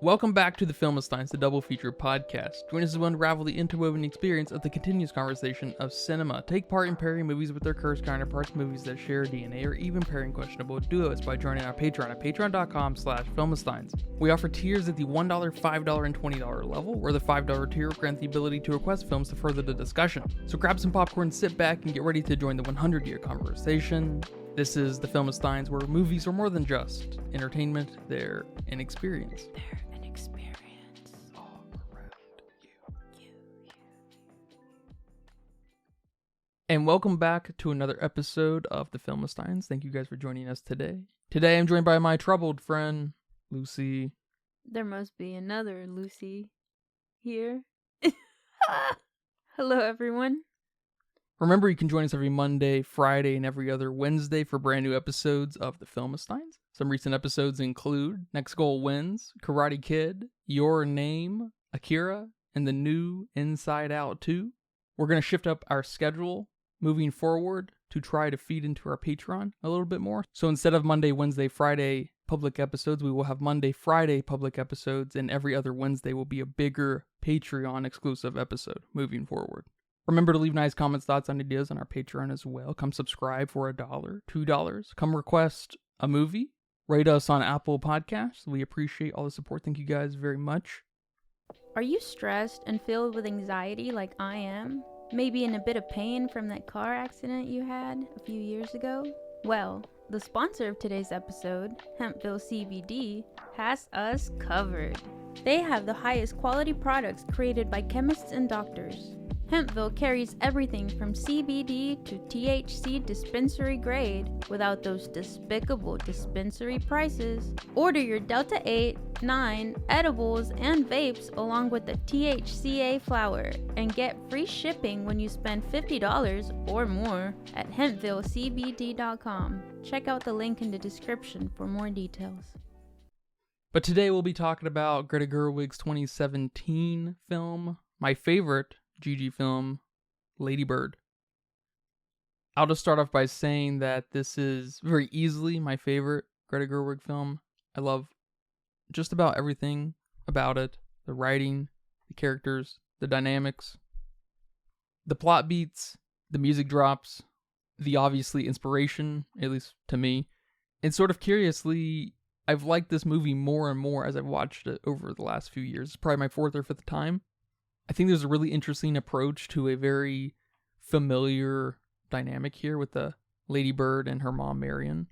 Welcome back to the Filmistines, the double feature podcast. Join us as we unravel the interwoven experience of the continuous conversation of cinema. Take part in pairing movies with their cursed counterparts, movies that share DNA, or even pairing questionable duos by joining our Patreon at patreon.com/Filmistines. We offer tiers at the $1, $5, and $20 level, where the $5 tier will grant the ability to request films to further the discussion. So grab some popcorn, sit back, and get ready to join the 100-year conversation. This is the Filmistines, where movies are more than just entertainment, they're an experience. And welcome back to another episode of the Filmistines. Thank you guys for joining us today. Today I'm joined by my troubled friend, Lucy. There must be another Lucy here. Hello, everyone. Remember, you can join us every Monday, Friday, and every other Wednesday for brand new episodes of the Filmistines. Some recent episodes include Next Goal Wins, Karate Kid, Your Name, Akira, and the new Inside Out 2. We're going to shift up our schedule moving forward to try to feed into our Patreon a little bit more. So instead of Monday, Wednesday, Friday public episodes, we will have Monday, Friday public episodes, and every other Wednesday will be a bigger Patreon exclusive episode moving forward. Remember to leave nice comments, thoughts, and ideas on our Patreon as well. Come subscribe for $1, $2. Come request a movie. Rate us on Apple Podcasts. We appreciate all the support. Thank you guys very much. Are you stressed and filled with anxiety like I am? Maybe in a bit of pain from that car accident you had a few years ago? Well, the sponsor of today's episode, Hempville CBD, has us covered. They have the highest quality products created by chemists and doctors. Hempville carries everything from CBD to THC dispensary grade without those despicable dispensary prices. Order your Delta 8, 9 edibles and vapes along with the THCA flower and get free shipping when you spend $50 or more at hempvillecbd.com. Check out the link in the description for more details. But today we'll be talking about Greta Gerwig's 2017 film, my favorite GG film, Lady Bird. I'll just start off by saying that this is very easily my favorite Greta Gerwig film. I love just about everything about it. The writing, the characters, the dynamics, the plot beats, the music drops, the obviously inspiration, at least to me. And sort of curiously, I've liked this movie more and more as I've watched it over the last few years. It's probably my fourth or fifth time. I think there's a really interesting approach to a very familiar dynamic here with the Lady Bird and her mom, Marion.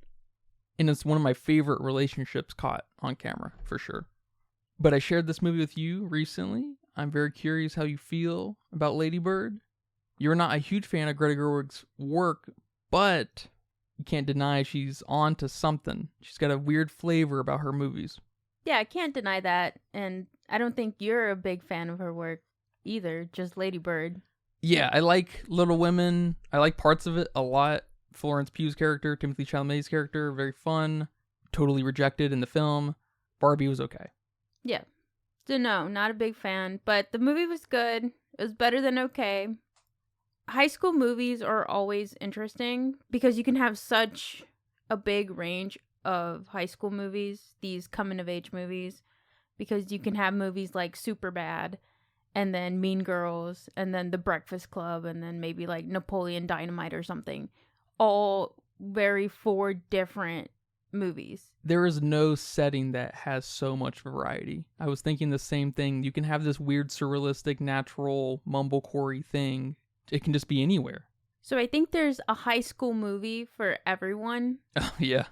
And it's one of my favorite relationships caught on camera, for sure. But I shared this movie with you recently. I'm very curious how you feel about Lady Bird. You're not a huge fan of Greta Gerwig's work, but you can't deny she's on to something. She's got a weird flavor about her movies. Yeah, I can't deny that. And I don't think you're a big fan of her work either, just Lady Bird. Yeah, I like Little Women. I like parts of it a lot. Florence Pugh's character, Timothée Chalamet's character, very fun. Totally rejected in the film. Barbie was okay. Yeah. So no, not a big fan, but the movie was good. It was better than okay. High school movies are always interesting because you can have such a big range of high school movies, these coming-of-age movies, because you can have movies like Superbad, and then Mean Girls, and then The Breakfast Club, and then maybe like Napoleon Dynamite or something. All very four different movies. There is no setting that has so much variety. I was thinking the same thing. You can have this weird, surrealistic, natural, mumblecore thing. It can just be anywhere. So I think there's a high school movie for everyone. Oh, yeah.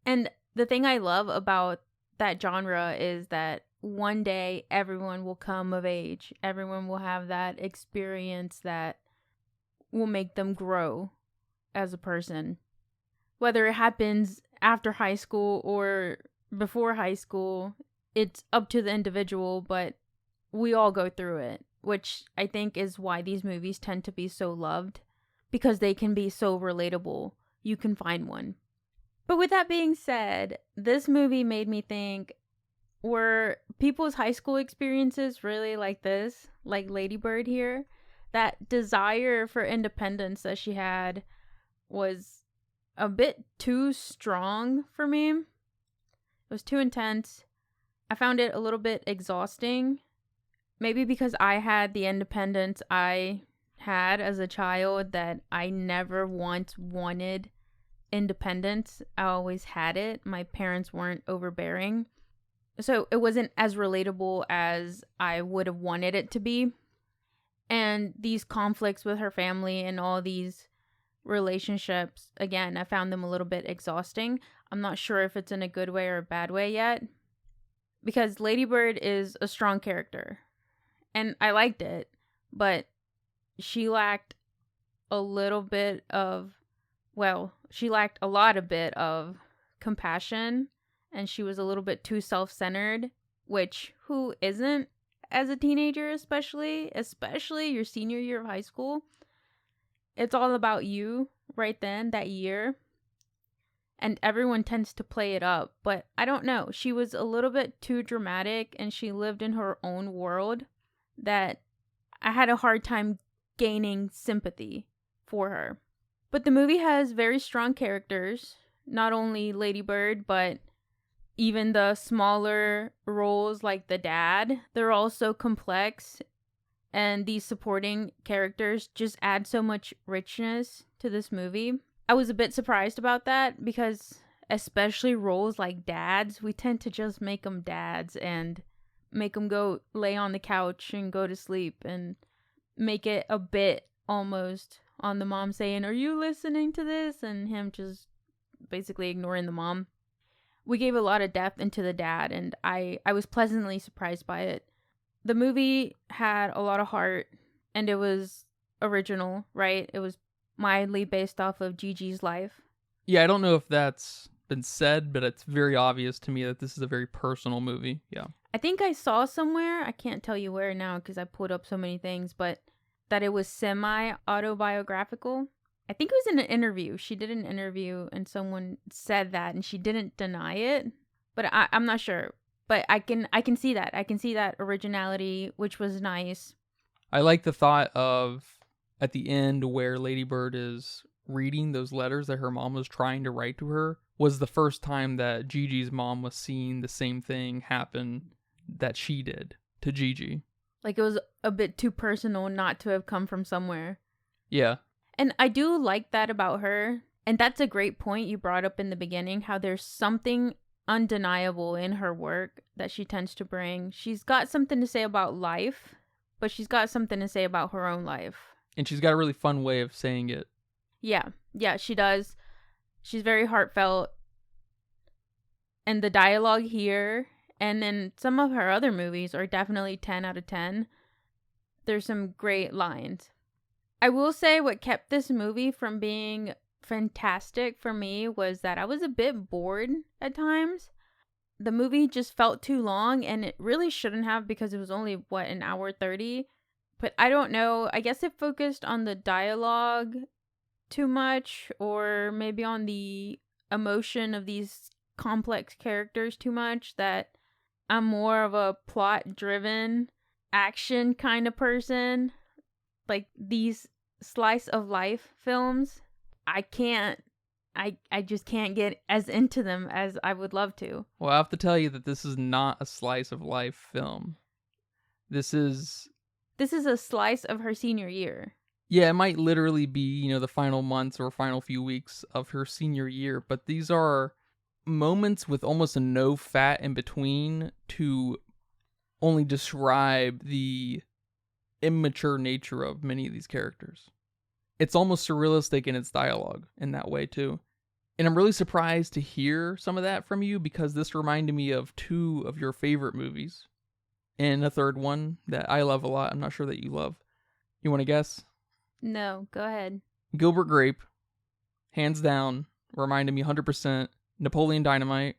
And the thing I love about that genre is that one day everyone will come of age. Everyone will have that experience that will make them grow as a person. Whether it happens after high school or before high school, it's up to the individual, but we all go through it, which I think is why these movies tend to be so loved, because they can be so relatable. You can find one. But with that being said, this movie made me think, were people's high school experiences really like this? Like Lady Bird here? That desire for independence that she had was a bit too strong for me. It was too intense. I found it a little bit exhausting. Maybe because I had the independence I had as a child, that I never once wanted independence. I always had it. My parents weren't overbearing. So it wasn't as relatable as I would have wanted it to be. And these conflicts with her family and all these relationships, again, I found them a little bit exhausting. I'm not sure if it's in a good way or a bad way yet. Because Lady Bird is a strong character. And I liked it. But she lacked a little bit of, she lacked a lot of bit of compassion. And she was a little bit too self-centered. Which, who isn't as a teenager, especially your senior year of high school? It's all about you right then, that year. And everyone tends to play it up. But I don't know. She was a little bit too dramatic, and she lived in her own world that I had a hard time gaining sympathy for her. But the movie has very strong characters. Not only Lady Bird, but even the smaller roles like the dad. They're all so complex. And these supporting characters just add so much richness to this movie. I was a bit surprised about that because especially roles like dads, we tend to just make them dads and make them go lay on the couch and go to sleep and make it a bit almost on the mom saying, "Are you listening to this?" and him just basically ignoring the mom. We gave a lot of depth into the dad, and I was pleasantly surprised by it. The movie had a lot of heart, and it was original, right? It was mildly based off of Gigi's life. Yeah, I don't know if that's been said, but it's very obvious to me that this is a very personal movie. Yeah. I think I saw somewhere, I can't tell you where now because I pulled up so many things, but that it was semi-autobiographical. I think it was in an interview. She did an interview and someone said that and she didn't deny it, but I'm not sure. But I can see that. I can see that originality, which was nice. I like the thought of at the end where Lady Bird is reading those letters that her mom was trying to write to her was the first time that Gigi's mom was seeing the same thing happen that she did to Gigi. Like it was a bit too personal not to have come from somewhere. Yeah. And I do like that about her. And that's a great point you brought up in the beginning, how there's something undeniable in her work that she tends to bring. She's got something to say about life, but she's got something to say about her own life. And she's got a really fun way of saying it. Yeah, she does. She's very heartfelt. And the dialogue here and in some of her other movies are definitely 10 out of 10. There's some great lines. I will say what kept this movie from being fantastic for me was that I was a bit bored at times. The movie just felt too long, and it really shouldn't have because it was only, an hour 30? But I don't know. I guess it focused on the dialogue too much, or maybe on the emotion of these complex characters too much, that I'm more of a plot-driven action kind of person. Like these slice of life films, I just can't get as into them as I would love to. Well, I have to tell you that this is not a slice of life film. This is a slice of her senior year. Yeah, it might literally be, the final months or final few weeks of her senior year, but these are moments with almost no fat in between to only describe the immature nature of many of these characters. It's almost surrealistic in its dialogue in that way too. And I'm really surprised to hear some of that from you because this reminded me of two of your favorite movies and a third one that I love a lot. I'm not sure that you love. You want to guess? No, go ahead. Gilbert Grape, hands down, reminded me 100% Napoleon Dynamite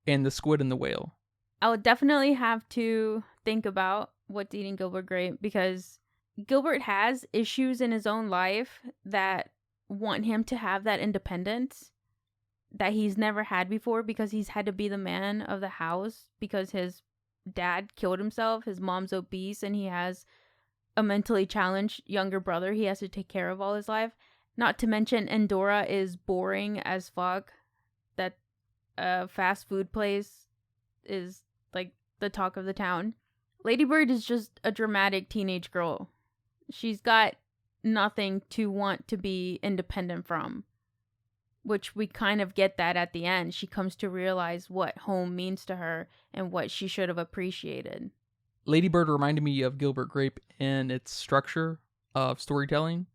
and The Squid and the Whale. I would definitely have to think about what's Eating Gilbert Grape because Gilbert has issues in his own life that want him to have that independence that he's never had before because he's had to be the man of the house because his dad killed himself, his mom's obese, and he has a mentally challenged younger brother he has to take care of all his life. Not to mention Endora is boring as fuck. That fast food place is the talk of the town. Lady Bird is just a dramatic teenage girl. She's got nothing to want to be independent from, which we kind of get that at the end. She comes to realize what home means to her and what she should have appreciated. Lady Bird reminded me of Gilbert Grape in its structure of storytelling,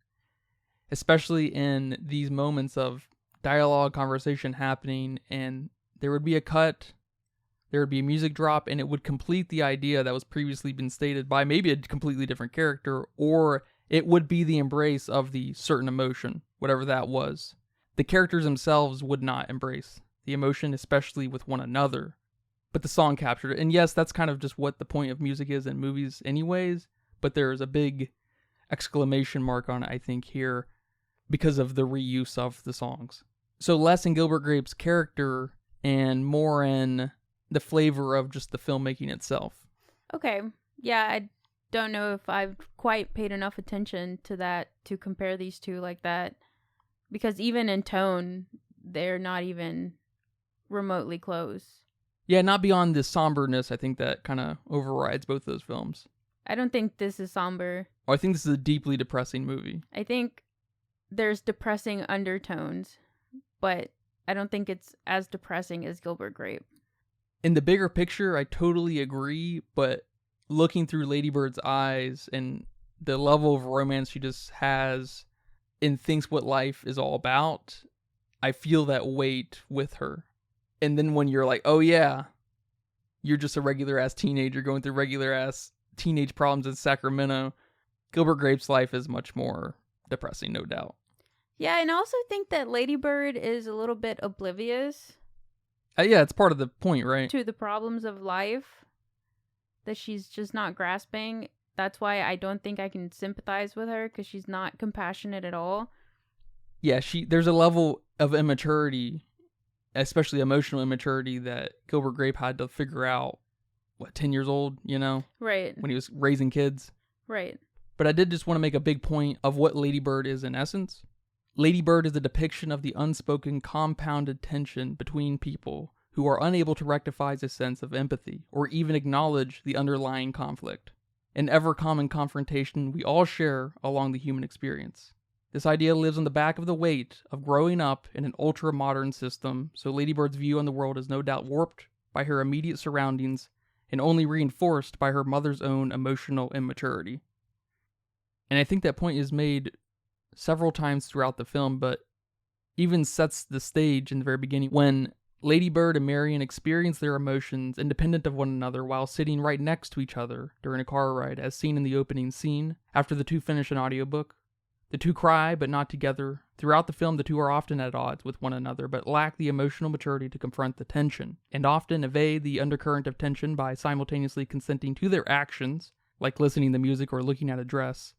especially in these moments of dialogue, conversation happening, and there would be a cut, there would be a music drop, and it would complete the idea that was previously been stated by maybe a completely different character, or it would be the embrace of the certain emotion, whatever that was. The characters themselves would not embrace the emotion, especially with one another, but the song captured it. And yes, that's kind of just what the point of music is in movies anyways, but there's a big exclamation mark on it, I think, here, because of the reuse of the songs. So less in Gilbert Grape's character and more in the flavor of just the filmmaking itself. Okay. Yeah, I don't know if I've quite paid enough attention to that to compare these two like that. Because even in tone, they're not even remotely close. Yeah, not beyond the somberness, I think that kind of overrides both those films. I don't think this is somber. Oh, I think this is a deeply depressing movie. I think there's depressing undertones, but I don't think it's as depressing as Gilbert Grape. In the bigger picture, I totally agree, but looking through Lady Bird's eyes and the level of romance she just has and thinks what life is all about, I feel that weight with her. And then when you're like, oh yeah, you're just a regular-ass teenager going through regular-ass teenage problems in Sacramento, Gilbert Grape's life is much more depressing, no doubt. Yeah, and I also think that Lady Bird is a little bit oblivious. Yeah, it's part of the point, right? To the problems of life that she's just not grasping. That's why I don't think I can sympathize with her, because she's not compassionate at all. Yeah, there's a level of immaturity, especially emotional immaturity, that Gilbert Grape had to figure out, 10 years old, Right. When he was raising kids. Right. But I did just want to make a big point of what Lady Bird is in essence. Lady Bird is a depiction of the unspoken compounded tension between people who are unable to rectify a sense of empathy or even acknowledge the underlying conflict, an ever-common confrontation we all share along the human experience. This idea lives on the back of the weight of growing up in an ultra-modern system, so Lady Bird's view on the world is no doubt warped by her immediate surroundings and only reinforced by her mother's own emotional immaturity. And I think that point is made several times throughout the film, but even sets the stage in the very beginning when Lady Bird and Marion experience their emotions independent of one another while sitting right next to each other during a car ride, as seen in the opening scene after the two finish an audiobook. The two cry, but not together. Throughout the film, the two are often at odds with one another, but lack the emotional maturity to confront the tension, and often evade the undercurrent of tension by simultaneously consenting to their actions, like listening to music or looking at a dress.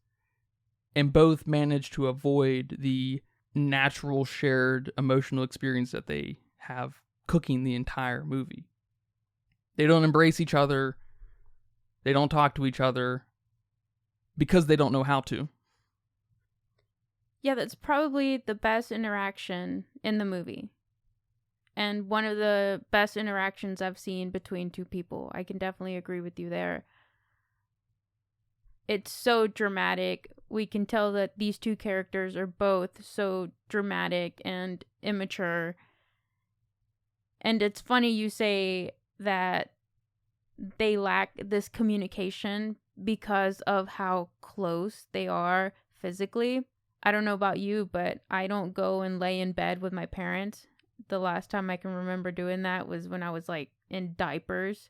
And both manage to avoid the natural shared emotional experience that they have cooking the entire movie. They don't embrace each other. They don't talk to each other because they don't know how to. Yeah, that's probably the best interaction in the movie. And one of the best interactions I've seen between two people. I can definitely agree with you there. It's so dramatic. We can tell that these two characters are both so dramatic and immature. And it's funny you say that they lack this communication because of how close they are physically. I don't know about you, but I don't go and lay in bed with my parents. The last time I can remember doing that was when I was in diapers.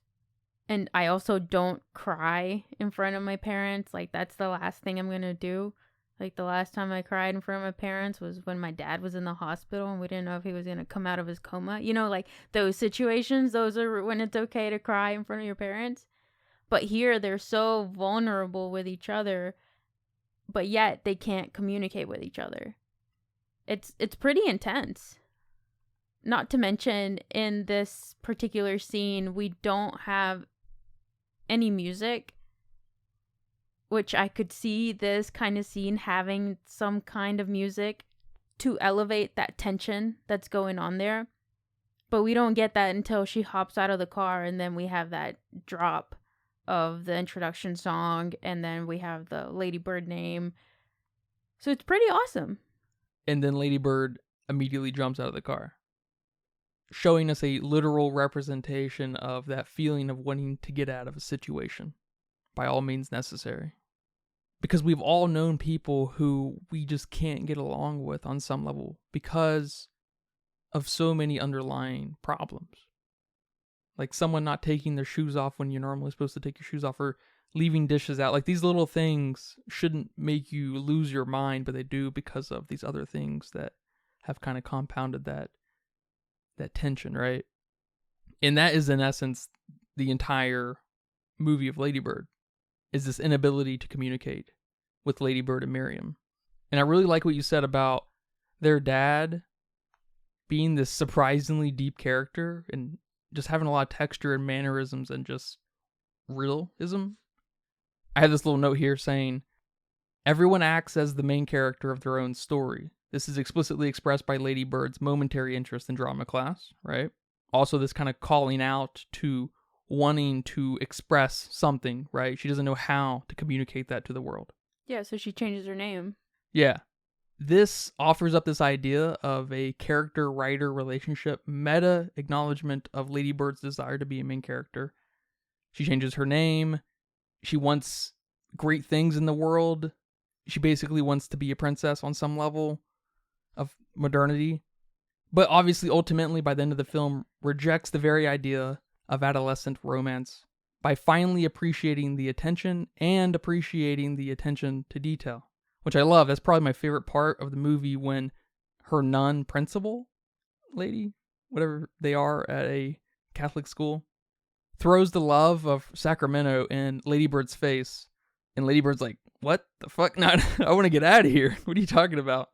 And I also don't cry in front of my parents. That's the last thing I'm going to do. The last time I cried in front of my parents was when my dad was in the hospital and we didn't know if he was going to come out of his coma. Those situations, those are when it's okay to cry in front of your parents. But here, they're so vulnerable with each other, but yet they can't communicate with each other. It's pretty intense. Not to mention, in this particular scene, we don't have any music, which I could see this kind of scene having some kind of music to elevate that tension that's going on there. But we don't get that until she hops out of the car, and then we have that drop of the introduction song, and then we have the Lady Bird name. So it's pretty awesome. And then Lady Bird immediately jumps out of the car, showing us a literal representation of that feeling of wanting to get out of a situation by all means necessary. Because we've all known people who we just can't get along with on some level because of so many underlying problems. Like someone not taking their shoes off when you're normally supposed to take your shoes off, or leaving dishes out. Like these little things shouldn't make you lose your mind, but they do because of these other things that have kind of compounded that tension, right? And that is in essence the entire movie of Lady Bird, is this inability to communicate with Lady Bird and Miriam. And I really like what you said about their dad being this surprisingly deep character and just having a lot of texture and mannerisms and just realism. I have this little note here saying, everyone acts as the main character of their own story. This is explicitly expressed by Lady Bird's momentary interest in drama class, right? Also, this kind of calling out to wanting to express something, right? She doesn't know how to communicate that to the world. Yeah, so she changes her name. Yeah. This offers up this idea of a character-writer relationship, meta acknowledgement of Lady Bird's desire to be a main character. She changes her name. She wants great things in the world. She basically wants to be a princess on some level of modernity. But obviously, ultimately, by the end of the film, rejects the very idea of adolescent romance by finally appreciating the attention and appreciating the attention to detail, which I love. That's probably my favorite part of the movie, when her nun principal lady, whatever they are at a Catholic school, throws the love of Sacramento in Lady Bird's face. And Lady Bird's like, what the fuck? No, I want to get out of here. What are you talking about?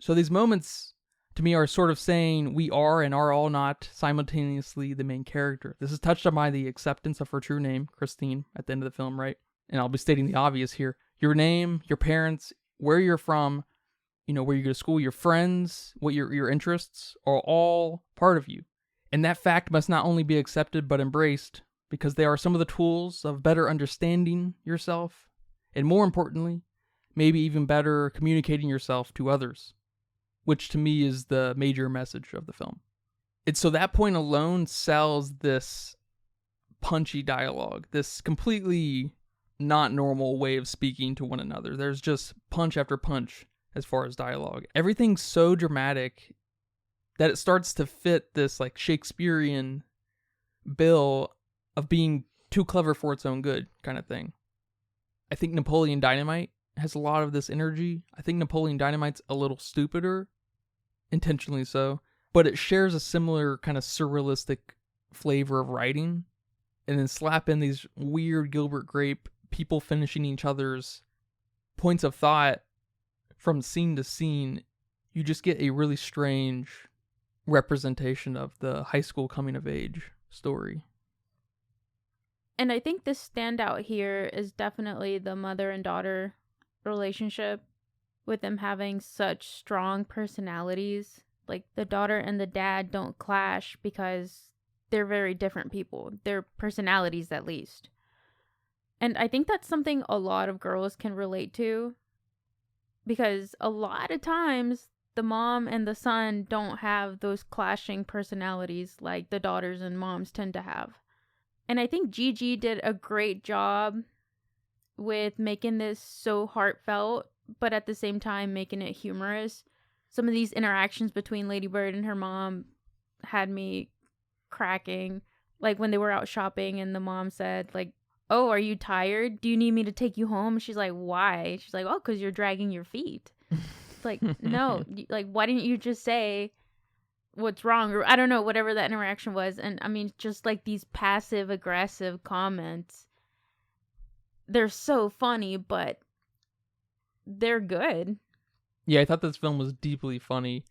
So these moments, to me, are sort of saying we are and are all not simultaneously the main character. This is touched on by the acceptance of her true name, Christine, at the end of the film, right? And I'll be stating the obvious here. Your name, your parents, where you're from, where you go to school, your friends, what your interests are all part of you. And that fact must not only be accepted but embraced, because they are some of the tools of better understanding yourself, and more importantly, maybe even better communicating yourself to others, which to me is the major message of the film. It's so that point alone sells this punchy dialogue, this completely not normal way of speaking to one another. There's just punch after punch as far as dialogue. Everything's so dramatic that it starts to fit this like Shakespearean bill of being too clever for its own good kind of thing. I think Napoleon Dynamite has a lot of this energy. I think Napoleon Dynamite's a little stupider, intentionally so, but it shares a similar kind of surrealistic flavor of writing. And then slap in these weird Gilbert Grape people finishing each other's points of thought from scene to scene. You just get a really strange representation of the high school coming of age story. And I think the standout here is definitely the mother and daughter relationship, with them having such strong personalities. Like the daughter and the dad don't clash because they're very different people. Their personalities, at least. And I think that's something a lot of girls can relate to, because a lot of times the mom and the son don't have those clashing personalities like the daughters and moms tend to have. And I think Gigi did a great job with making this so heartfelt, but at the same time making it humorous. Some of these interactions between Lady Bird and her mom had me cracking. Like when they were out shopping and the mom said, like, oh, are you tired? Do you need me to take you home? She's like, why? She's like, oh, because you're dragging your feet. It's like, no, like, why didn't you just say what's wrong? Or I don't know, whatever that interaction was. And I mean, just like these passive aggressive comments, they're so funny, but they're good. Yeah, I thought this film was deeply funny,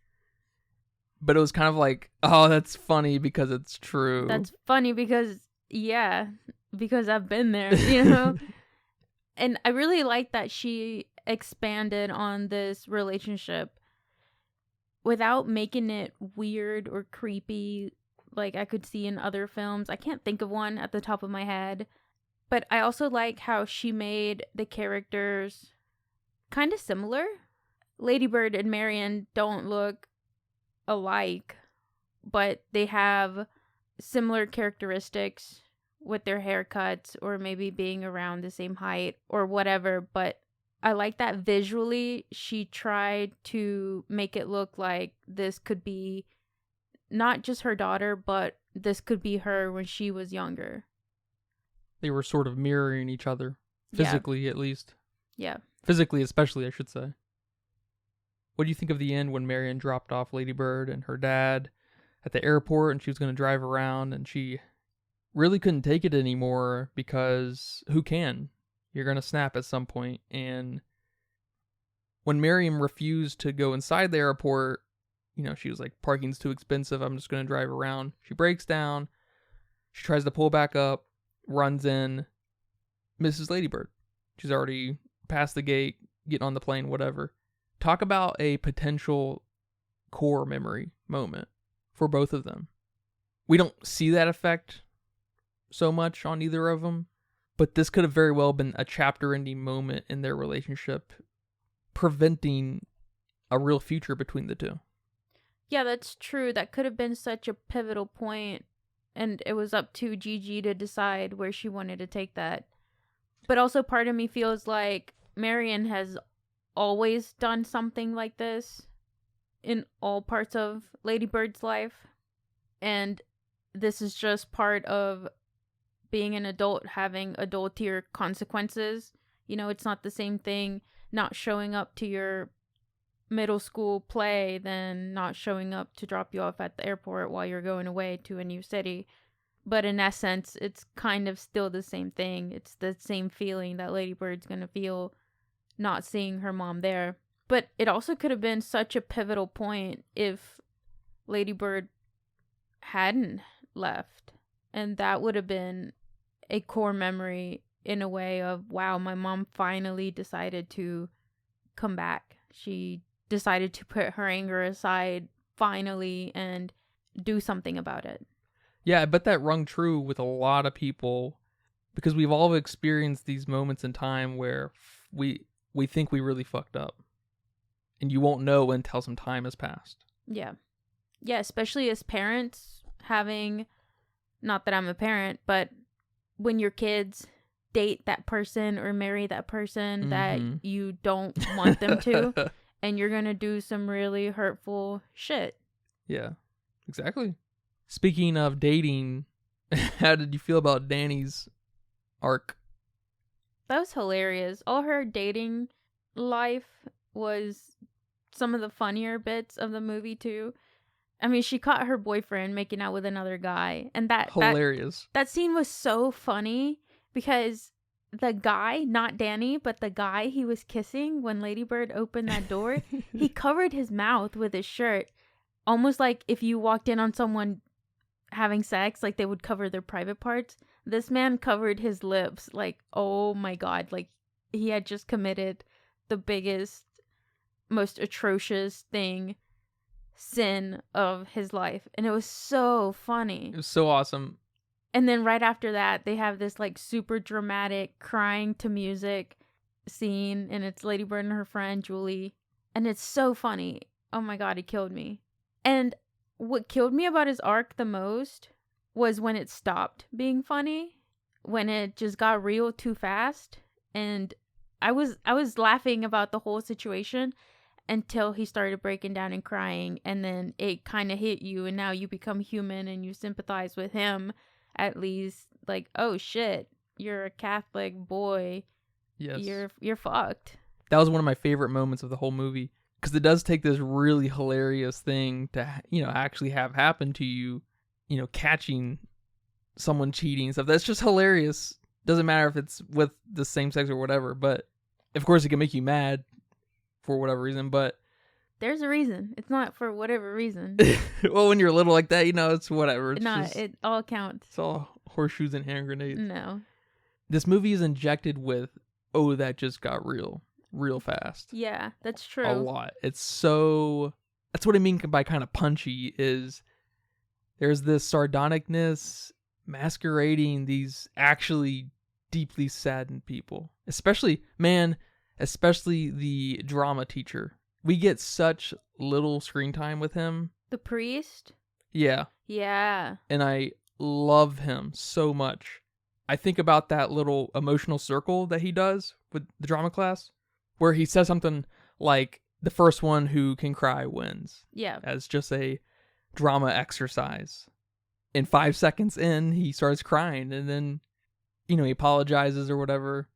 but it was kind of like, oh, that's funny because it's true. That's funny because, yeah, because I've been there, you know? And I really like that she expanded on this relationship without making it weird or creepy, like I could see in other films. I can't think of one at the top of my head. But I also like how she made the characters kind of similar. Lady Bird and Marion don't look alike, but they have similar characteristics with their haircuts or maybe being around the same height or whatever. But I like that visually she tried to make it look like this could be not just her daughter, but this could be her when she was younger. They were sort of mirroring each other, physically at least. Yeah. Physically especially, I should say. What do you think of the end when Marion dropped off Lady Bird and her dad at the airport and she was going to drive around and she really couldn't take it anymore because who can? You're going to snap at some point. And when Marion refused to go inside the airport, you know, she was like, parking's too expensive. I'm just going to drive around. She breaks down. She tries to pull back up, runs in, misses Lady Bird. She's already past the gate, getting on the plane, whatever. Talk about a potential core memory moment for both of them. We don't see that effect so much on either of them, but this could have very well been a chapter-ending moment in their relationship, preventing a real future between the two. Yeah, that's true. That could have been such a pivotal point, and it was up to Gigi to decide where she wanted to take that. But also part of me feels like Marion has always done something like this in all parts of Lady Bird's life, and this is just part of being an adult, having adultier consequences. You know, it's not the same thing not showing up to your middle school play than not showing up to drop you off at the airport while you're going away to a new city. But in essence, it's kind of still the same thing. It's the same feeling that Lady Bird's gonna feel not seeing her mom there. But it also could have been such a pivotal point if Lady Bird hadn't left. And that would have been a core memory in a way of, wow, my mom finally decided to come back. She decided to put her anger aside finally and do something about it. Yeah, I bet that rung true with a lot of people because we've all experienced these moments in time where we think we really fucked up. And you won't know until some time has passed. Yeah. Yeah, especially as parents, having, not that I'm a parent, but when your kids date that person or marry that person that you don't want them to, and you're going to do some really hurtful shit. Yeah, exactly. Speaking of dating, how did you feel about Danny's arc? That was hilarious. All her dating life was some of the funnier bits of the movie too. I mean, she caught her boyfriend making out with another guy, and that hilarious. That scene was so funny because the guy, not Danny, but the guy he was kissing when Lady Bird opened that door, he covered his mouth with his shirt, almost like if you walked in on someone having sex, like they would cover their private parts. This man covered his lips, like, oh my god, like he had just committed the biggest, most atrocious sin of his life, and it was so funny. It was so awesome. And then right after that, they have this like super dramatic crying to music scene, and it's Lady Bird and her friend Julie, and it's so funny. Oh my god, it killed me. And what killed me about his arc the most was when it stopped being funny, when it just got real too fast. And I was laughing about the whole situation until he started breaking down and crying, and then it kind of hit you, and now you become human and you sympathize with him, at least, like, oh shit, you're a Catholic boy. Yes. You're fucked. That was one of my favorite moments of the whole movie, because it does take this really hilarious thing to, you know, actually have happen to you, you know, catching someone cheating and stuff. That's just hilarious. Doesn't matter if it's with the same sex or whatever, but of course it can make you mad for whatever reason, but there's a reason. It's not for whatever reason. Well, when you're little like that, you know, it's whatever. It's no, it all counts. It's all horseshoes and hand grenades. No. This movie is injected with, oh, that just got real fast. Yeah, that's true. A lot. It's so, that's what I mean by kind of punchy, is There's this sardonicness masquerading these actually deeply saddened people. Especially the drama teacher. We get such little screen time with him. The priest? Yeah. Yeah. And I love him so much. I think about that little emotional circle that he does with the drama class, where he says something like, the first one who can cry wins. Yeah. As just a drama exercise. And 5 seconds in, he starts crying, and then, he apologizes or whatever.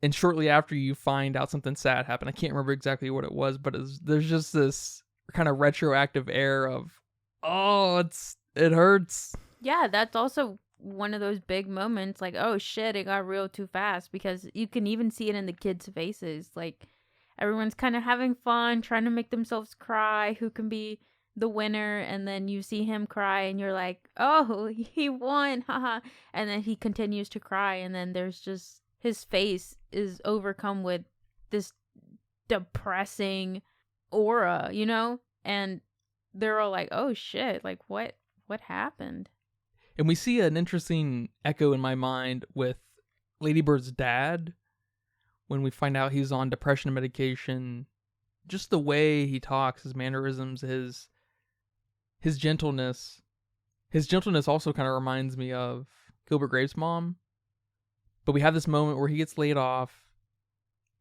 And shortly after, you find out something sad happened. I can't remember exactly what it was, but there's just this kind of retroactive air of, oh, it hurts. Yeah, that's also one of those big moments, like, oh shit, it got real too fast, because you can even see it in the kids' faces. Like, everyone's kind of having fun, trying to make themselves cry, who can be the winner, and then you see him cry and you're like, oh, he won, haha. And then he continues to cry, and then there's just, his face is overcome with this depressing aura, and they're all like, oh shit, like what happened? And we see an interesting echo in my mind with Lady Bird's dad when we find out he's on depression medication. Just the way he talks, his mannerisms, his gentleness. His gentleness also kind of reminds me of Gilbert Grape's mom. But we have this moment where he gets laid off,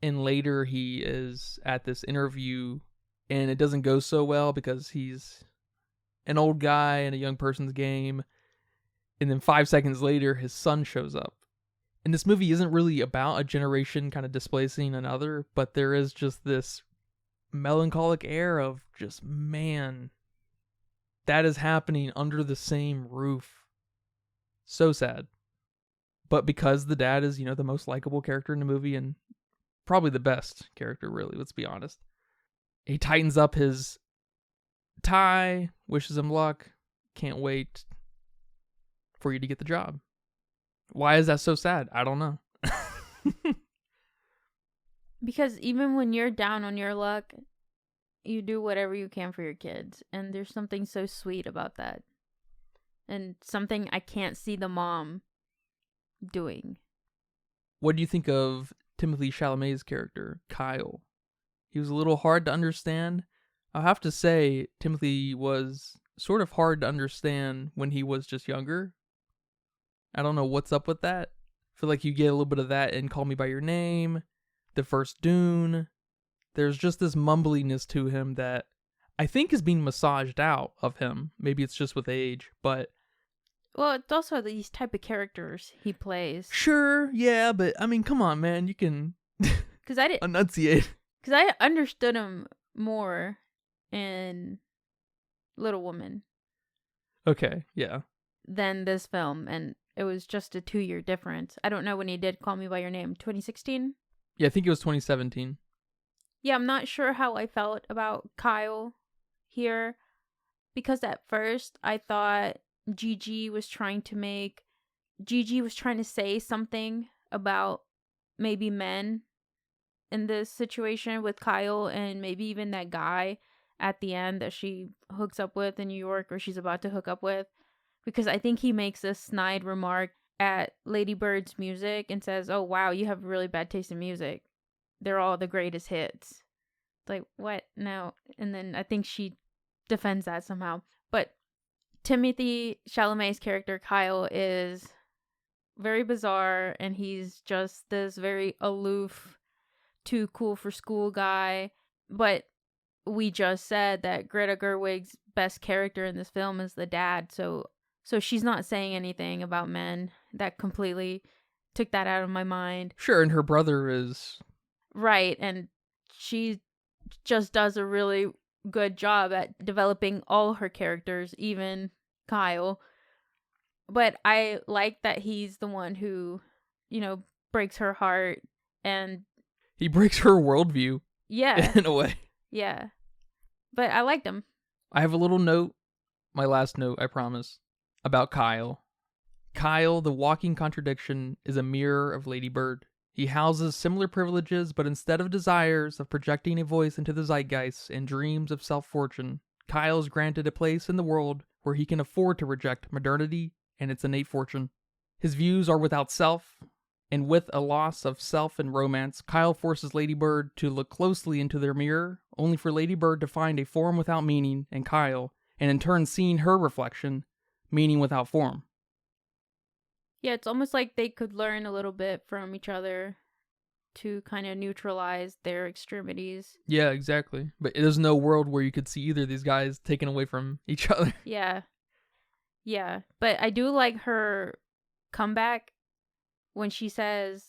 and later he is at this interview, and it doesn't go so well because he's an old guy in a young person's game. And then 5 seconds later, his son shows up. And this movie isn't really about a generation kind of displacing another, but there is just this melancholic air of just, man, that is happening under the same roof. So sad. But because the dad is, the most likable character in the movie, and probably the best character, really, let's be honest. He tightens up his tie, wishes him luck, can't wait for you to get the job. Why is that so sad? I don't know. Because even when you're down on your luck, you do whatever you can for your kids. And there's something so sweet about that. And something I can't see the mom doing. What do you think of Timothée Chalamet's character, Kyle? He was a little hard to understand. I'll have to say, Timothy was sort of hard to understand when he was just younger. I don't know what's up with that. I feel like you get a little bit of that in Call Me By Your Name, the first Dune. There's just this mumbliness to him that I think is being massaged out of him. Maybe it's just with age, but... Well, it's also these type of characters he plays. Sure, yeah, but I mean, come on, man. You can Cause I didn't enunciate. Because I understood him more in Little Woman. Okay, yeah. Than this film, and it was just a 2-year difference. I don't know when he did Call Me By Your Name. 2016? Yeah, I think it was 2017. Yeah, I'm not sure how I felt about Kyle here, because at first I thought Gigi was trying to say something about maybe men in this situation with Kyle, and maybe even that guy at the end that she hooks up with in New York, or she's about to hook up with, because I think he makes a snide remark at Lady Bird's music and says, oh wow, you have really bad taste in music. They're all the greatest hits. It's like, what? No. And then I think she defends that somehow. But Timothée Chalamet's character, Kyle, is very bizarre, and he's just this very aloof, too cool for school guy. But we just said that Greta Gerwig's best character in this film is the dad, so she's not saying anything about men. That completely took that out of my mind. Sure, and her brother is... Right, and she just does a really good job at developing all her characters, even Kyle. But I like that he's the one who, breaks her heart, and... He breaks her worldview. Yeah. In a way. Yeah. But I liked him. I have a little note, my last note, I promise, about Kyle. Kyle, the walking contradiction, is a mirror of Lady Bird. He houses similar privileges, but instead of desires of projecting a voice into the zeitgeist and dreams of self-fortune, Kyle is granted a place in the world where he can afford to reject modernity and its innate fortune. His views are without self, and with a loss of self and romance, Kyle forces Lady Bird to look closely into their mirror, only for Lady Bird to find a form without meaning in Kyle, and in turn seeing her reflection, meaning without form. Yeah, it's almost like they could learn a little bit from each other to kind of neutralize their extremities. Yeah, exactly. But there's no world where you could see either of these guys taken away from each other. Yeah. Yeah. But I do like her comeback when she says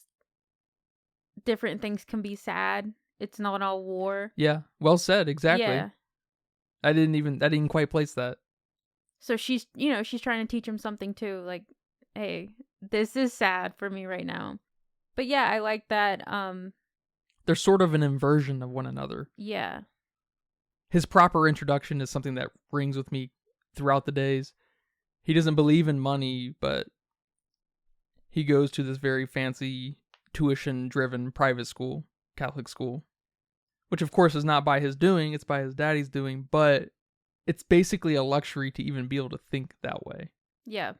different things can be sad. It's not all war. Yeah, well said, exactly. Yeah. I didn't quite place that. So she's trying to teach him something too. Like, hey, this is sad for me right now. But yeah, I like that. They're sort of an inversion of one another. Yeah. His proper introduction is something that rings with me throughout the days. He doesn't believe in money, but he goes to this very fancy, tuition-driven private school, Catholic school, which of course is not by his doing, it's by his daddy's doing, but it's basically a luxury to even be able to think that way. Yeah.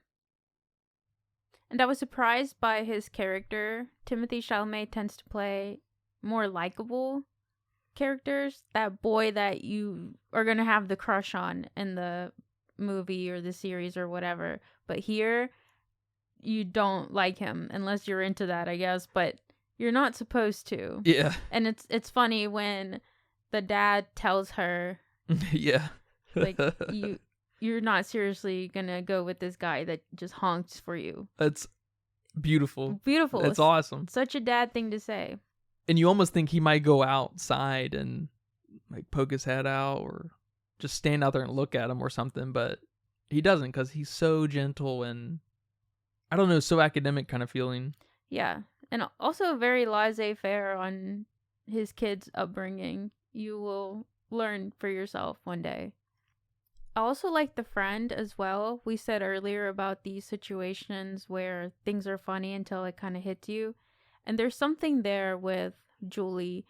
And I was surprised by his character. Timothée Chalamet tends to play more likable characters. That boy that you are going to have the crush on in the movie or the series or whatever. But here, you don't like him unless you're into that, I guess. But you're not supposed to. Yeah. And it's funny when the dad tells her, yeah, like, you're not seriously gonna go with this guy that just honks for you. That's beautiful. Beautiful. That's awesome. Such a dad thing to say. And you almost think he might go outside and like poke his head out or just stand out there and look at him or something, but he doesn't because he's so gentle and I don't know, so academic kind of feeling. Yeah. And also very laissez-faire on his kids' upbringing. You will learn for yourself one day. I also like the friend as well. We said earlier about these situations where things are funny until it kind of hits you. And there's something there with Julie.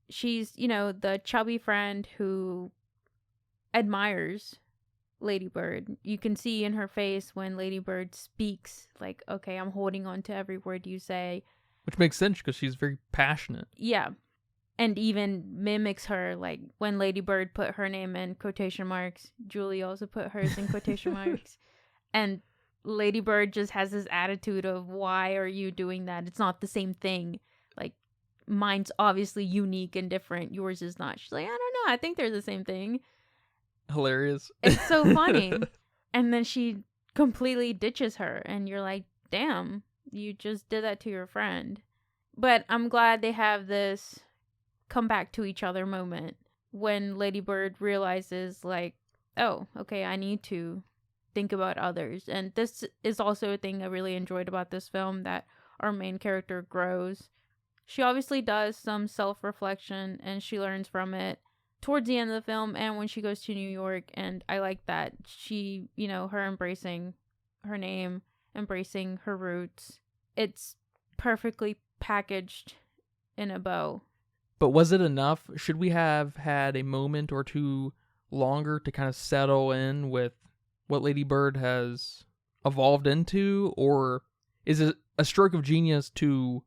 She's, the chubby friend who admires Lady Bird. You can see in her face when Lady Bird speaks, like, okay, I'm holding on to every word you say. Which makes sense because she's very passionate. Yeah. And even mimics her, like when Lady Bird put her name in quotation marks, Julie also put hers in quotation marks. And Lady Bird just has this attitude of, why are you doing that? It's not the same thing. Like, mine's obviously unique and different. Yours is not. She's like, I don't know. I think they're the same thing. Hilarious. It's so funny. And then she completely ditches her. And you're like, damn, you just did that to your friend. But I'm glad they have this come back to each other moment when Lady Bird realizes, like, oh, okay, I need to think about others. And this is also a thing I really enjoyed about this film, that our main character grows. She obviously does some self-reflection and she learns from it towards the end of the film and when she goes to New York. And I like that she, her embracing her name, embracing her roots. It's perfectly packaged in a bow. But was it enough? Should we have had a moment or two longer to kind of settle in with what Lady Bird has evolved into? Or is it a stroke of genius to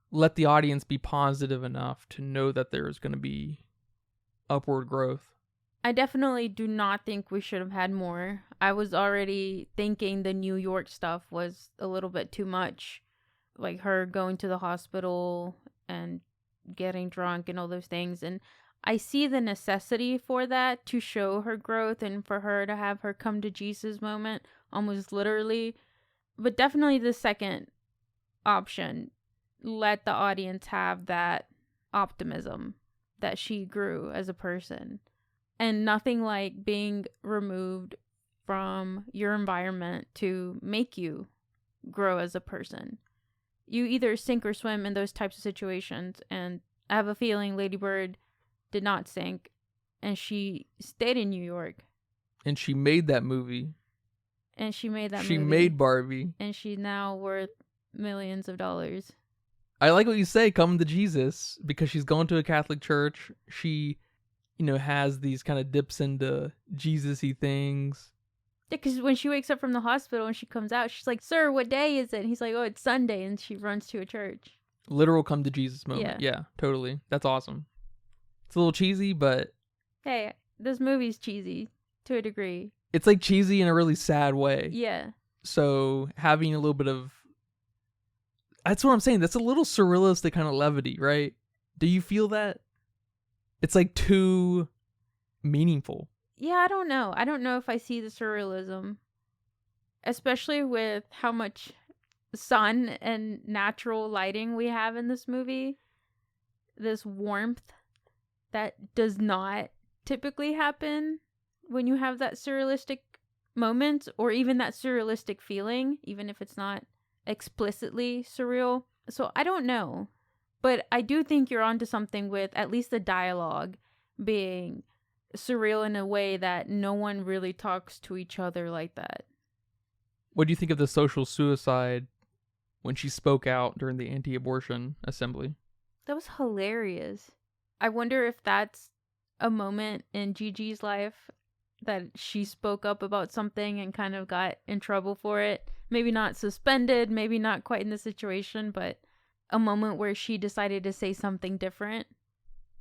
let the audience be positive enough to know that there's going to be upward growth? I definitely do not think we should have had more. I was already thinking the New York stuff was a little bit too much. Like her going to the hospital and getting drunk and all those things. And I see the necessity for that to show her growth and for her to have her come to Jesus moment, almost literally. But definitely the second option, let the audience have that optimism that she grew as a person. And nothing like being removed from your environment to make you grow as a person. You either sink or swim in those types of situations, and I have a feeling Lady Bird did not sink, and she stayed in New York. And she made that movie. She made Barbie. And she's now worth millions of dollars. I like what you say, come to Jesus, because she's going to a Catholic church. She, has these kind of dips into Jesus-y things. Because when she wakes up from the hospital and she comes out, she's like, "Sir, what day is it?" And he's like, "Oh, it's Sunday," and she runs to a church. Literal come to Jesus moment. Yeah, totally. That's awesome. It's a little cheesy, but hey, this movie's cheesy to a degree. It's like cheesy in a really sad way. Yeah. So having a little bit of, that's what I'm saying. That's a little surrealistic kind of levity, right? Do you feel that? It's like too meaningful. Yeah, I don't know. I don't know if I see the surrealism, especially with how much sun and natural lighting we have in this movie. This warmth that does not typically happen when you have that surrealistic moment, or even that surrealistic feeling, even if it's not explicitly surreal. So I don't know. But I do think you're onto something with at least the dialogue being surreal in a way that no one really talks to each other like that. What do you think of the social suicide when she spoke out during the anti-abortion assembly? That was hilarious. I wonder if that's a moment in Gigi's life that she spoke up about something and kind of got in trouble for it. Maybe not suspended, maybe not quite in the situation, but a moment where she decided to say something different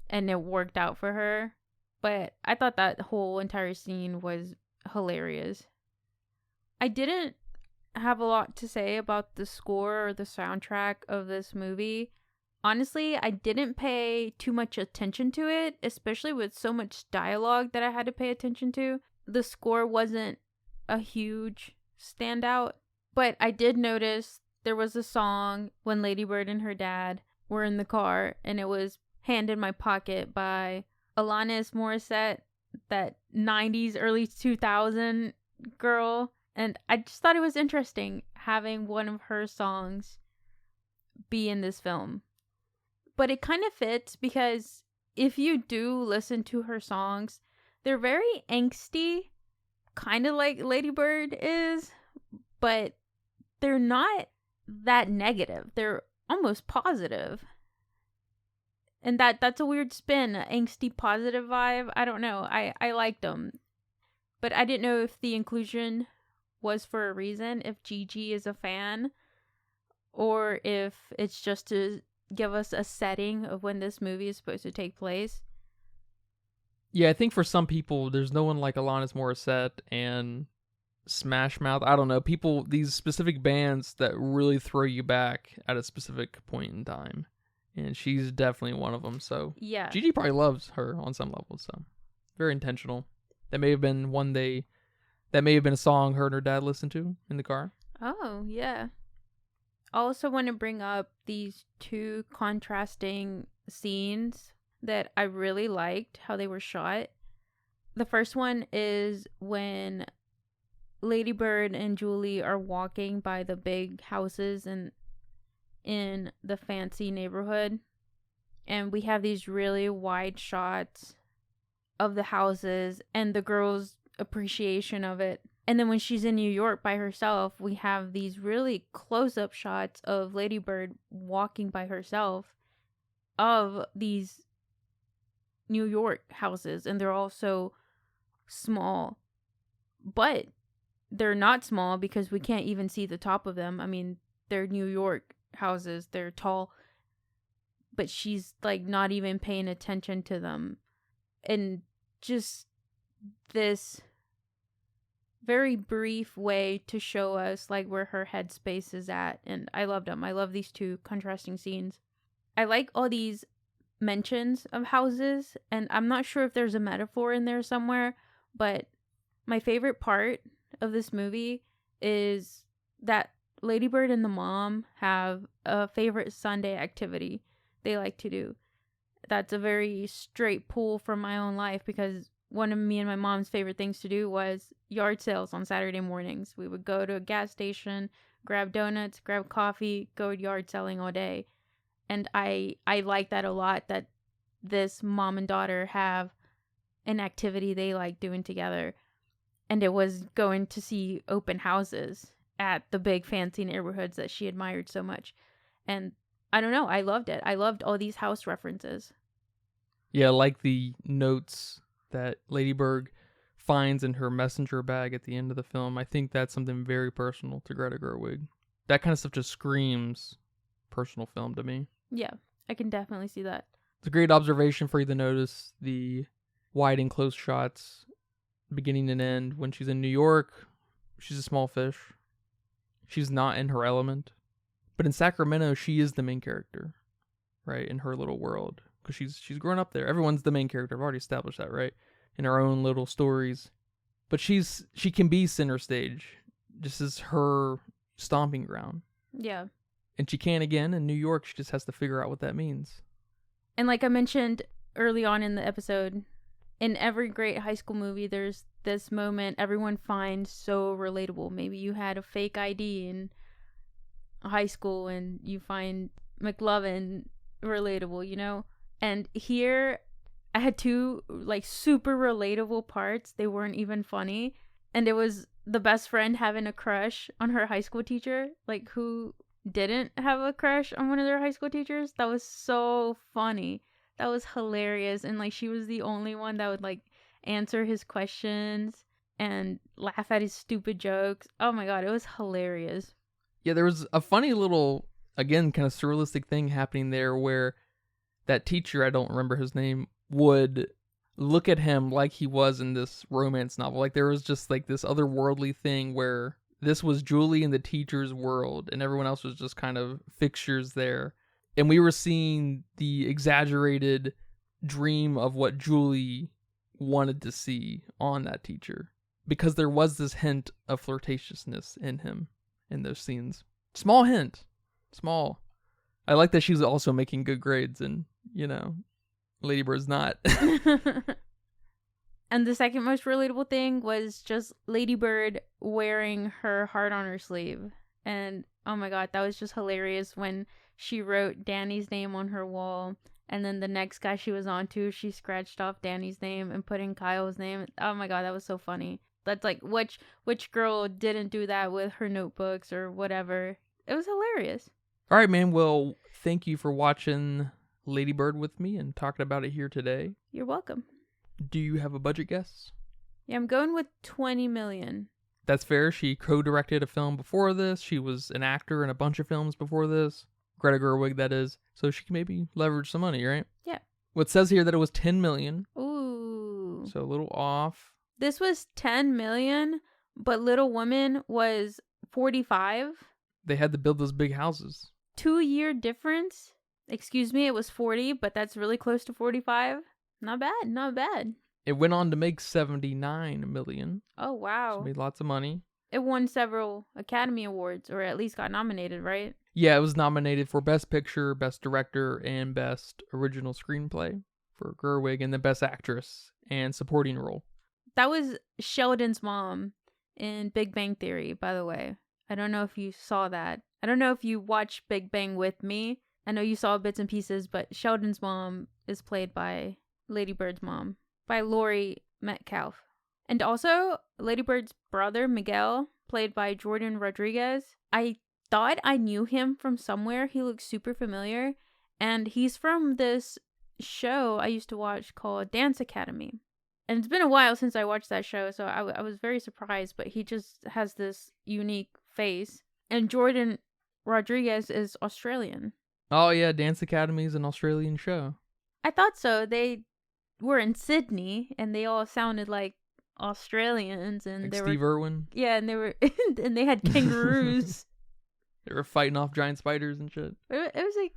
and it worked out for her. But I thought that whole entire scene was hilarious. I didn't have a lot to say about the score or the soundtrack of this movie. Honestly, I didn't pay too much attention to it, especially with so much dialogue that I had to pay attention to. The score wasn't a huge standout, but I did notice there was a song when Lady Bird and her dad were in the car, and it was Hand in My Pocket by Alanis Morissette, that 90s, early 2000 girl. And I just thought it was interesting having one of her songs be in this film. But it kind of fits because if you do listen to her songs, they're very angsty, kind of like Lady Bird is, but they're not that negative. They're almost positive. And that's a weird spin, an angsty positive vibe. I don't know. I liked them. But I didn't know if the inclusion was for a reason, if Gigi is a fan, or if it's just to give us a setting of when this movie is supposed to take place. Yeah, I think for some people, there's no one like Alanis Morissette and Smash Mouth. I don't know. People, these specific bands that really throw you back at a specific point in time. And she's definitely one of them. So yeah, Gigi probably loves her on some level. So very intentional. That may have been that may have been a song her and her dad listened to in the car. Oh, yeah. I also want to bring up these two contrasting scenes that I really liked how they were shot. The first one is when Lady Bird and Julie are walking by the big houses in the fancy neighborhood, and we have these really wide shots of the houses and the girl's appreciation of it. And then when she's in New York by herself, we have these really close-up shots of Lady Bird walking by herself of these New York houses, and they're all so small. But they're not small because we can't even see the top of them. I mean, they're New York houses, they're tall, but she's like not even paying attention to them. And just this very brief way to show us like where her headspace is at. And I loved them. I love these two contrasting scenes. I like all these mentions of houses, and I'm not sure if there's a metaphor in there somewhere, but my favorite part of this movie is that Lady Bird and the mom have a favorite Sunday activity they like to do. That's a very straight pull from my own life, because one of me and my mom's favorite things to do was yard sales on Saturday mornings. We would go to a gas station, grab donuts, grab coffee, go yard selling all day. And I like that a lot, that this mom and daughter have an activity they like doing together. And it was going to see open houses at the big fancy neighborhoods that she admired so much. And I don't know, I loved it. I loved all these house references. Yeah, like the notes that Lady Bird finds in her messenger bag at the end of the film, I think that's something very personal to Greta Gerwig. That kind of stuff just screams personal film to me. Yeah, I can definitely see that. It's a great observation for you to notice the wide and close shots, beginning and end. When she's in New York, she's a small fish. She's not in her element. But in Sacramento, she is the main character, right? In her little world. Because she's grown up there. Everyone's the main character. I've already established that, right? In her own little stories. But she can be center stage. This is her stomping ground. Yeah. And she can again in New York. She just has to figure out what that means. And like I mentioned early on in the episode, in every great high school movie, there's this moment everyone finds so relatable. Maybe you had a fake ID in high school and you find McLovin relatable, you know? And here I had two like super relatable parts. They weren't even funny. And it was the best friend having a crush on her high school teacher. Like, who didn't have a crush on one of their high school teachers? That was so funny. That was hilarious. And like, she was the only one that would like answer his questions and laugh at his stupid jokes. Oh my god, it was hilarious. Yeah, there was a funny little, again, kind of surrealistic thing happening there where that teacher, I don't remember his name, would look at him like he was in this romance novel. Like there was just like this otherworldly thing where this was Julie in the teacher's world and everyone else was just kind of fixtures there. And we were seeing the exaggerated dream of what Julie wanted to see on that teacher. Because there was this hint of flirtatiousness in him in those scenes. Small hint. Small. I like that she's also making good grades and, you know, Lady Bird's not. And the second most relatable thing was just Lady Bird wearing her heart on her sleeve. And oh my god, that was just hilarious when she wrote Danny's name on her wall. And then the next guy she was on to, she scratched off Danny's name and put in Kyle's name. Oh my god, that was so funny. That's like, which girl didn't do that with her notebooks or whatever? It was hilarious. All right, man. Well, thank you for watching Lady Bird with me and talking about it here today. You're welcome. Do you have a budget guess? Yeah, I'm going with 20 million. That's fair. She co-directed a film before this. She was an actor in a bunch of films before this. Greta Gerwig, that is. So she can maybe leverage some money, right? Yeah. Well, it says here that it was 10 million. Ooh. So a little off. This was 10 million, but Little Women was 45. They had to build those big houses. 2-year difference. Excuse me, it was 40, but that's really close to 45. Not bad, not bad. It went on to make 79 million. Oh, wow. So made lots of money. It won several Academy Awards, or at least got nominated, right? Yeah, it was nominated for Best Picture, Best Director, and Best Original Screenplay for Gerwig, and the Best Actress and Supporting Role. That was Sheldon's mom in Big Bang Theory, by the way. I don't know if you saw that. I don't know if you watched Big Bang with me. I know you saw bits and pieces, but Sheldon's mom is played by Lady Bird's mom, by Laurie Metcalf. And also, Lady Bird's brother, Miguel, played by Jordan Rodriguez. I thought I knew him from somewhere. He looks super familiar. And he's from this show I used to watch called Dance Academy. And it's been a while since I watched that show, so I was very surprised, but he just has this unique face. And Jordan Rodriguez is Australian. Oh, yeah, Dance Academy is an Australian show. I thought so. They were in Sydney, and they all sounded like Australians. And like they Steve Irwin. Yeah, and they were, and they had kangaroos. They were fighting off giant spiders and shit. It was a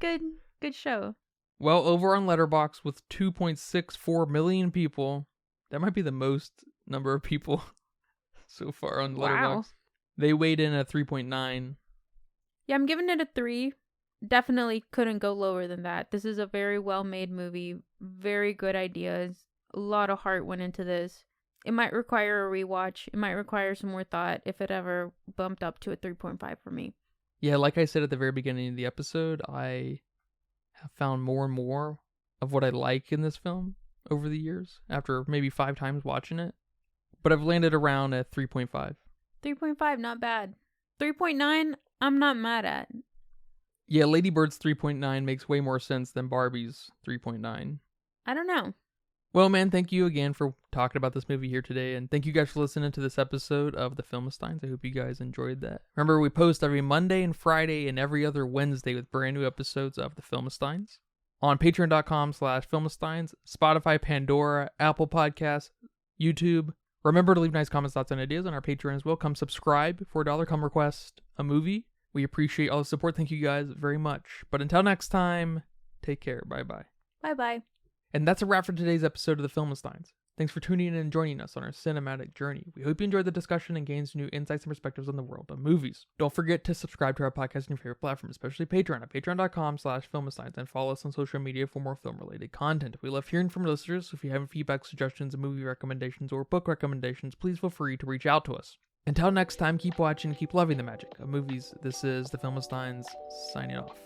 good show. Well, over on Letterboxd with 2.64 million people, that might be the most number of people so far on Letterboxd. Wow. They weighed in at 3.9. Yeah, I'm giving it a 3. Definitely couldn't go lower than that. This is a very well-made movie. Very good ideas. A lot of heart went into this. It might require a rewatch. It might require some more thought if it ever bumped up to a 3.5 for me. Yeah, like I said at the very beginning of the episode, I have found more and more of what I like in this film over the years, after maybe 5 times watching it. But I've landed around at 3.5. 3.5, not bad. 3.9, I'm not mad at. Yeah, Lady Bird's 3.9 makes way more sense than Barbie's 3.9. I don't know. Well, man, thank you again for talking about this movie here today. And thank you guys for listening to this episode of The Filmistines. I hope you guys enjoyed that. Remember, we post every Monday and Friday and every other Wednesday with brand new episodes of The Filmistines on patreon.com/Filmistines, Spotify, Pandora, Apple Podcasts, YouTube. Remember to leave nice comments, thoughts, and ideas on our Patreon as well. Come subscribe for $1. Come request a movie. We appreciate all the support. Thank you guys very much. But until next time, take care. Bye-bye. Bye-bye. And that's a wrap for today's episode of The Filmistines. Thanks for tuning in and joining us on our cinematic journey. We hope you enjoyed the discussion and gained some new insights and perspectives on the world of movies. Don't forget to subscribe to our podcast on your favorite platform, especially Patreon at patreon.com/Filmistines, and follow us on social media for more film-related content. We love hearing from listeners, so if you have feedback, suggestions, movie recommendations, or book recommendations, please feel free to reach out to us. Until next time, keep watching, keep loving the magic of movies. This is The Filmistines, signing off.